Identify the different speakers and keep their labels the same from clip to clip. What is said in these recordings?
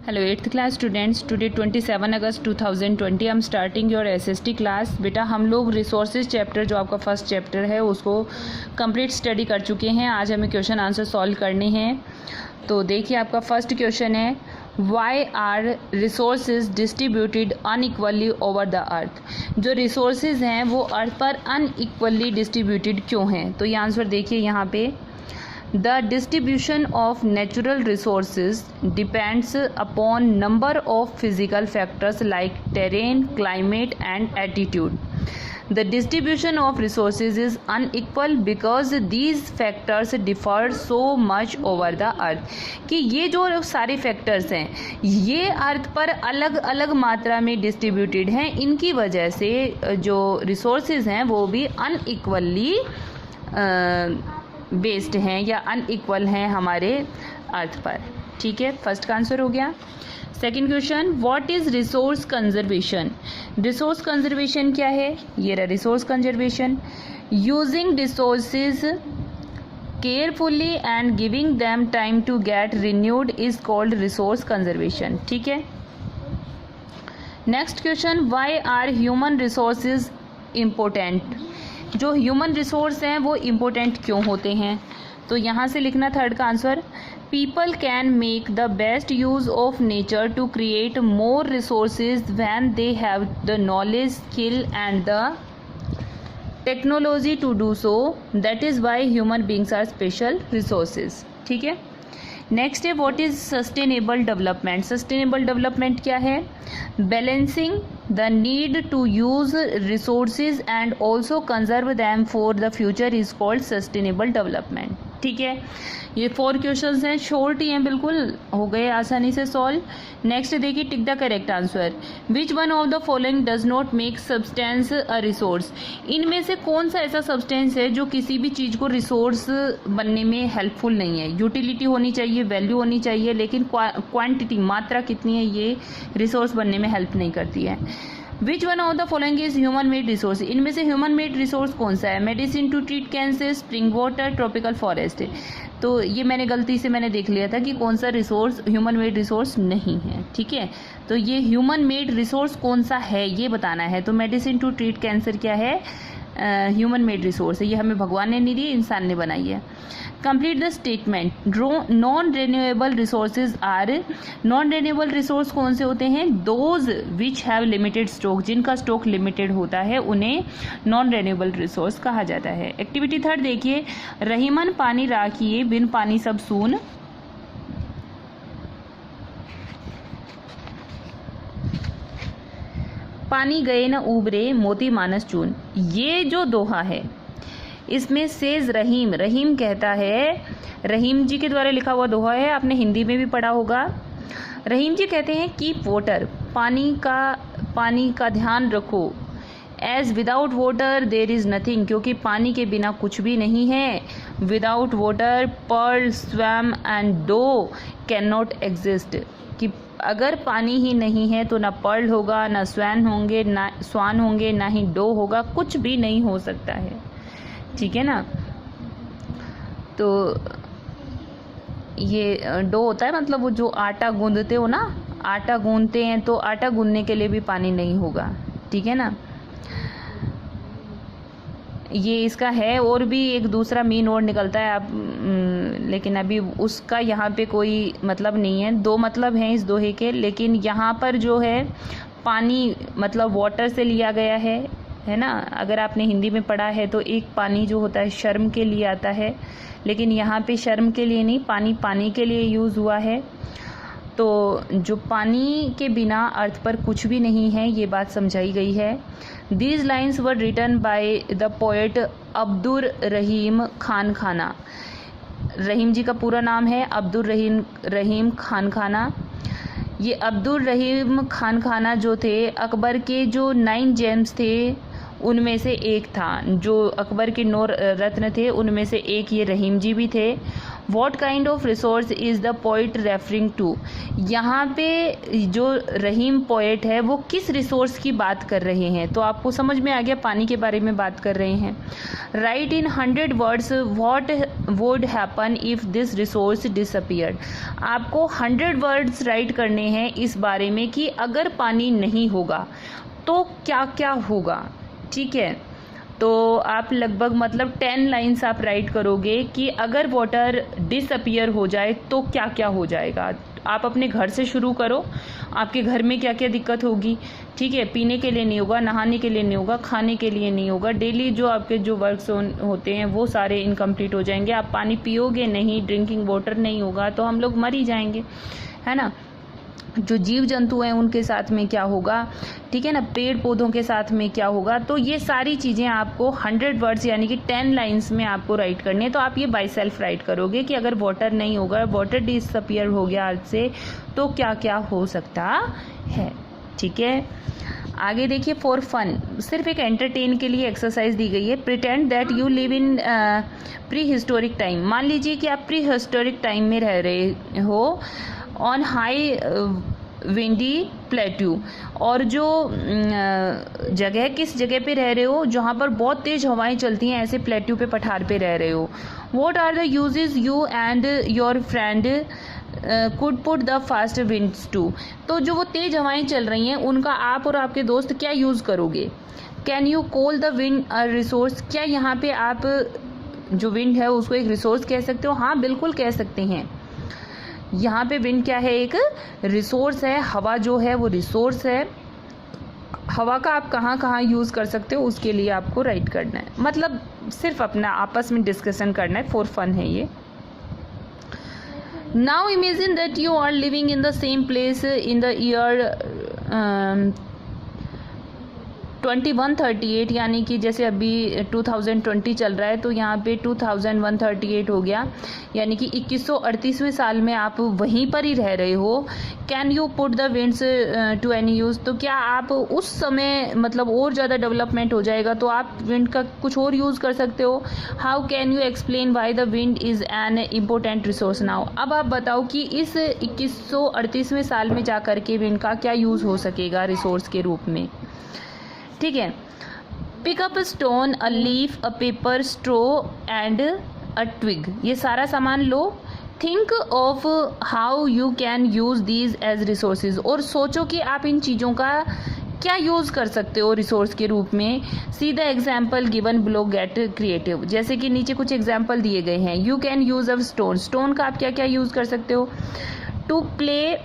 Speaker 1: Hello 8th class students, today 27 August 2020 I am starting your SST class. बेटा हम लोग resources chapter जो आपका फर्स्ट चैप्टर है उसको कंप्लीट स्टडी कर चुके हैं। आज हमें क्वेश्चन आंसर सॉल्व करने हैं। तो देखिए आपका फर्स्ट क्वेश्चन है, why are resources distributed unequally over the earth. जो रिसोर्सेज हैं वो अर्थ पर अनइक्वली डिस्ट्रीब्यूटेड क्यों हैं। तो ये आंसर देखिए यहाँ पे, The distribution of natural resources depends upon number of physical factors like terrain, climate and altitude. The distribution of resources is unequal because these factors differ so much over the earth. कि ये जो सारे factors हैं ये अर्थ पर अलग अलग मात्रा में डिस्ट्रीब्यूटेड हैं, इनकी वजह से जो resources हैं वो भी unequally बेस्ड हैं या अनइक्वल हैं हमारे अर्थ पर। ठीक है, फर्स्ट का आंसर हो गया। Second question, what is resource conservation. Resource conservation क्या है, ये रहा resource conservation. Using resources carefully and giving them time to get renewed is called resource conservation. ठीक है। Next question, why are human resources important. जो human resource हैं वो important क्यों होते हैं। तो यहाँ से लिखना थर्ड का answer, people can make the best use of nature to create more resources when they have the knowledge, skill and the technology to do so. That is why human beings are special resources. ठीक है। Next है, what is sustainable development. Sustainable development क्या है, balancing the need to use resources and also conserve them for the future is called sustainable development. ठीक है, ये 4 questions हैं, short ही हैं, बिल्कुल हो गए आसानी से सॉल्व। नेक्स्ट देखिए, tick the correct answer. Which one of the following does not make substance a resource. इनमें से कौन सा ऐसा सब्सटेंस है जो किसी भी चीज़ को रिसोर्स बनने में हेल्पफुल नहीं है। यूटिलिटी होनी चाहिए, वैल्यू होनी चाहिए, लेकिन क्वांटिटी मात्रा कितनी है ये रिसोर्स बनने में हेल्प नहीं करती है। Which one of the following is human made resource. इनमें से ह्यूमन मेड रिसोर्स कौन सा है, medicine to treat cancer, spring water, tropical forest. तो ये मैंने गलती से देख लिया था कि कौन सा रिसोर्स ह्यूमन मेड रिसोर्स नहीं है। ठीक है, तो ये ह्यूमन मेड रिसोर्स कौन सा है ये बताना है। तो मेडिसिन टू ट्रीट कैंसर क्या है, ह्यूमन मेड रिसोर्स है, ये हमें भगवान ने नहीं दी, इंसान ने बनाई है। Complete the statement. Non renewable resources are. Non renewable resource कौन से होते हैं, those which have limited stock. जिनका स्टॉक लिमिटेड होता है उन्हें नॉन रिन्यूएबल रिसोर्स कहा जाता है। एक्टिविटी थर्ड देखिए, रहीमन पानी राखिए बिन पानी सब सून। पानी गए न उबरे मोती मानस चून। ये जो दोहा है इसमें सेज रहीम, रहीम कहता है, रहीम जी के द्वारा लिखा हुआ दोहा है, आपने हिंदी में भी पढ़ा होगा। रहीम जी कहते हैं, कीप वाटर, पानी का ध्यान रखो। As without water there is nothing, क्योंकि पानी के बिना कुछ भी नहीं है। Without water pearl, swam and do can not exist. कि अगर पानी ही नहीं है तो ना पर्ल होगा, ना स्वैन होंगे, ना स्वान होंगे, ना ही डो होगा, कुछ भी नहीं हो सकता है। ठीक है ना। तो ये डो होता है मतलब वो जो आटा गूंदते हो ना, आटा गूंदते हैं तो आटा गूंदने के लिए भी पानी नहीं होगा। ठीक है ना। ये इसका है, और भी एक दूसरा मीन और निकलता है आप, लेकिन अभी उसका यहाँ पे कोई मतलब नहीं है। 2 मतलब हैं इस दोहे के, लेकिन यहाँ पर जो है पानी मतलब वाटर से लिया गया है ना। अगर आपने हिंदी में पढ़ा है तो एक पानी जो होता है शर्म के लिए आता है, लेकिन यहाँ पे शर्म के लिए नहीं, पानी के लिए यूज़ हुआ है। तो जो पानी के बिना अर्थ पर कुछ भी नहीं है, ये बात समझाई गई है। These lines were written by the poet Abdur Rahim Khan Khana. Rahim जी का पूरा नाम है अब्दुर रहीम खान खाना। ये अब्दुल रहीम खान खाना जो थे अकबर के जो 9 जेम्स थे उनमें से एक था। जो अकबर के 9 रत्न थे उनमें से एक ये रहीम जी भी थे। What kind of resource is the poet referring to. यहाँ पे जो रहीम पोइट है वो किस रिसोर्स की बात कर रहे हैं, तो आपको समझ में आ गया, पानी के बारे में बात कर रहे हैं। Right in 100 words what would happen if this resource disappeared. आपको 100 वर्ड्स राइट करने हैं इस बारे में कि अगर पानी नहीं होगा तो क्या क्या होगा। ठीक है, तो आप लगभग मतलब 10 लाइन्स आप राइट करोगे कि अगर वाटर डिसअपीयर हो जाए तो क्या क्या हो जाएगा। आप अपने घर से शुरू करो, आपके घर में क्या क्या दिक्कत होगी। ठीक है, पीने के लिए नहीं होगा, नहाने के लिए नहीं होगा, खाने के लिए नहीं होगा, डेली जो आपके जो वर्क्स होते हैं वो सारे इनकम्प्लीट हो जाएंगे। आप पानी पियोगे नहीं, ड्रिंकिंग वाटर नहीं होगा तो हम लोग मर ही जाएंगे, है ना। जो जीव जंतु हैं उनके साथ में क्या होगा, ठीक है ना, पेड़ पौधों के साथ में क्या होगा। तो ये सारी चीज़ें आपको 100 वर्ड्स यानी कि 10 लाइन्स में आपको राइट करने हैं। तो आप ये बाय सेल्फ राइट करोगे कि अगर वाटर नहीं होगा, वाटर डिसअपीयर हो गया अर्थ से, तो क्या क्या हो सकता है। ठीक है, आगे देखिए, फॉर फन, सिर्फ एक एंटरटेन के लिए एक्सरसाइज दी गई है। Pretend that you live in pre historic time. मान लीजिए कि आप प्री हिस्टोरिक टाइम में रह रहे हो ऑन हाई विंडी प्लेट्यू, और जो जगह किस जगह पे रह रहे हो जहाँ पर बहुत तेज़ हवाएं चलती हैं, ऐसे प्लेट्यू पे पठार पे रह रहे हो। What are the uses you and your friend could put the fast winds to. तो जो वो तेज़ हवाएं चल रही हैं उनका आप और आपके दोस्त क्या यूज़ करोगे। Can you call the wind a resource. क्या यहाँ पे आप जो विंड है उसको एक रिसोर्स कह सकते हो। हाँ, बिल्कुल कह सकते हैं। यहाँ पे विंड क्या है, एक रिसोर्स है। हवा जो है वो रिसोर्स है। हवा का आप कहाँ कहाँ यूज़ कर सकते हो उसके लिए आपको राइट करना है, मतलब सिर्फ अपना आपस में डिस्कशन करना है, फॉर फन है ये। Now imagine that you are living in the same place in the year 2138, यानी कि जैसे अभी 2020 चल रहा है तो यहाँ पे 2138 हो गया, यानी कि 2138वें साल में आप वहीं पर ही रह रहे हो। Can you put the winds to any use. तो क्या आप उस समय मतलब और ज़्यादा डेवलपमेंट हो जाएगा तो आप विंड का कुछ और यूज़ कर सकते हो। How can you explain why the wind is an important resource now. अब आप बताओ कि इस 2138वें साल में जा कर के विंड का क्या यूज़ हो सकेगा रिसोर्स के रूप में। ठीक है, pick up stone, a leaf, a paper, straw and a twig. ये सारा सामान लो। Think of how you can use these as resources. और सोचो कि आप इन चीज़ों का क्या यूज़ कर सकते हो रिसोर्स के रूप में। See the example given below, get creative. जैसे कि नीचे कुछ एग्जाम्पल दिए गए हैं। You can use a stone. Stone का आप क्या क्या यूज़ कर सकते हो। टू प्ले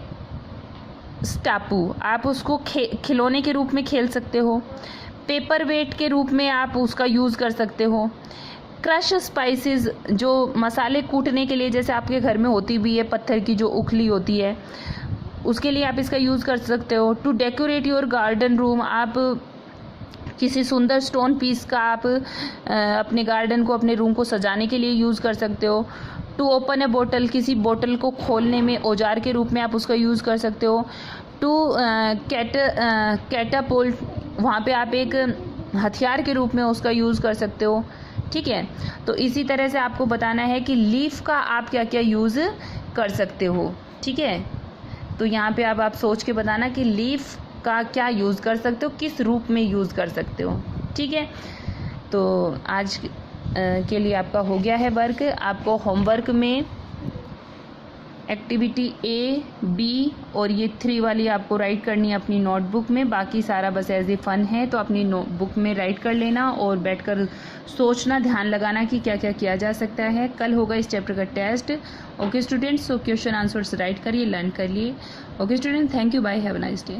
Speaker 1: स्टापू, आप उसको खिलौने के रूप में खेल सकते हो। पेपर वेट के रूप में आप उसका यूज़ कर सकते हो। क्रश स्पाइसेस, जो मसाले कूटने के लिए जैसे आपके घर में होती भी है पत्थर की जो उखली होती है, उसके लिए आप इसका यूज़ कर सकते हो। To decorate your garden room, आप किसी सुंदर स्टोन पीस का आप अपने गार्डन को, अपने रूम को सजाने के लिए यूज़ कर सकते हो। टू ओपन ए बोतल, किसी बोतल को खोलने में औजार के रूप में आप उसका यूज़ कर सकते हो। टू कैटापुल्ट, वहाँ पे आप एक हथियार के रूप में उसका यूज़ कर सकते हो। ठीक है, तो इसी तरह से आपको बताना है कि लीफ का आप क्या क्या यूज़ कर सकते हो। ठीक है, तो यहाँ पे अब आप सोच के बताना कि लीफ का क्या यूज़ कर सकते हो, किस रूप में यूज़ कर सकते हो। ठीक है, तो आज के लिए आपका हो गया है वर्क। आपको होमवर्क में एक्टिविटी ए, बी और ये 3 वाली आपको राइट करनी है अपनी नोटबुक में। बाकी सारा बस एज ए फन है, तो अपनी नोटबुक में राइट कर लेना और बैठकर सोचना, ध्यान लगाना कि क्या क्या किया जा सकता है। कल होगा इस चैप्टर का test. Okay students, so question answers write करिए, लर्न करिए। Okay student, thank you, bye, have a nice day.